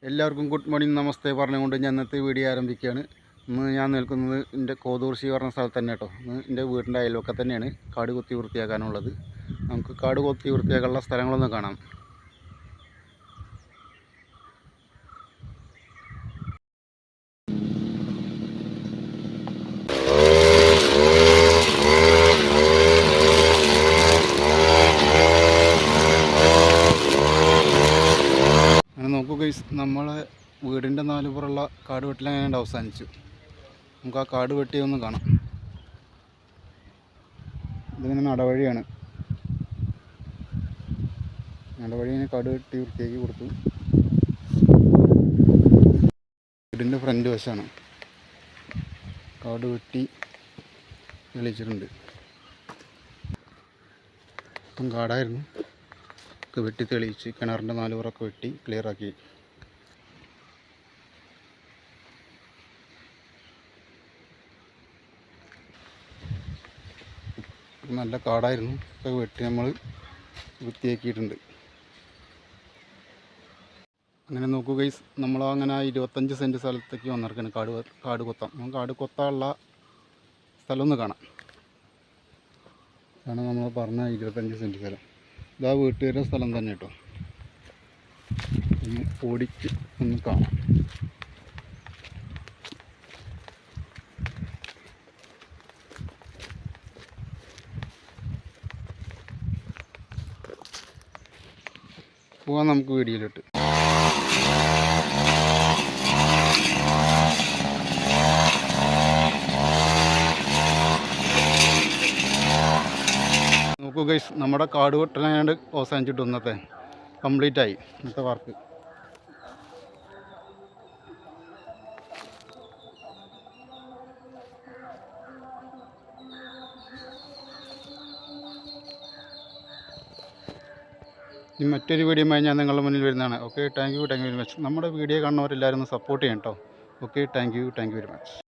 എല്ലാവർക്കും good morning നമസ്തേ പറഞ്ഞുകൊണ്ട് ഞാൻ ഇന്നത്തെ വീഡിയോ ആരംഭിക്കുകയാണ്. ഇന്ന് ഞാൻ നിൽക്കുന്നത് എൻ്റെ കോതൂർശി പറഞ്ഞ സ്ഥലത്ത് തന്നെ കേട്ടോ. ഇന്ന് എൻ്റെ വീടിൻ്റെ അയൽവക്കത്ത് തന്നെയാണ് കാട് കൊത്തി വൃത്തിയാക്കാനുള്ളത്. നമുക്ക് കാട് കൊത്തി വൃത്തിയാക്കാനുള്ള സ്ഥലങ്ങളൊന്ന് കാണാം. നോക്കൂ ഗൈസ്, നമ്മളെ വീടിൻ്റെ നാലുപുറമുള്ള കാട് വെട്ടൽ എങ്ങനെയുണ്ട് അവസാനിച്ചു. നമുക്ക് ആ കാട് വെട്ടിയൊന്ന് കാണാം. ഇതിങ്ങനെ നടവഴിയാണ്. നടവഴിനെ കാട് വെട്ടി വൃത്തിയാക്കി കൊടുത്തു. വീടിൻ്റെ ഫ്രണ്ട് വശമാണ് കാട് വെട്ടി തെളിയിച്ചിട്ടുണ്ട്. ഇപ്പം കാടായിരുന്നു, ഒക്കെ വെട്ടി തെളിയിച്ച് കിണറിൻ്റെ നാലുപുറമൊക്കെ വെട്ടി ക്ലിയറാക്കി. നല്ല കാടായിരുന്നു, ഒക്കെ വെട്ടി നമ്മൾ വൃത്തിയാക്കിയിട്ടുണ്ട്. അങ്ങനെ നോക്കൂ ഗൈസ്, നമ്മളങ്ങനെ 25 സെൻറ്റ് സ്ഥലത്തേക്ക് വന്നിരിക്കുകയാണ് കാട് കൊത്താം. നമുക്ക് കാട് കൊത്താനുള്ള സ്ഥലം ഒന്ന് കാണാം. അതാണ് നമ്മൾ പറഞ്ഞ 25 സെൻറ്റ് സ്ഥലം. ഇതാ വീട്ടുകാരുടെ സ്ഥലം തന്നെ കേട്ടോ. ഒന്ന് ഓടിച്ച് ഒന്ന് കാണാം. പോവാം നമുക്ക് വീഡിയോയിലോട്ട്. നോക്കൂ ഗൈസ്, നമ്മുടെ കാട് വെട്ടലാണ്ട് അവസാനിച്ചിട്ട് ഇന്നത്തെ കംപ്ലീറ്റ് ആയി. ഇന്നത്തെ വർക്ക് ഇനി മറ്റൊരു വീഡിയോ ഞാൻ നിങ്ങളുടെ മുന്നിൽ വരുന്നതാണ്. Okay, thank you very much. നമ്മുടെ വീഡിയോ കാണുന്നവരെല്ലാവരും ഒന്ന് സപ്പോർട്ട് ചെയ്യണം കേട്ടോ. Okay, thank you very much.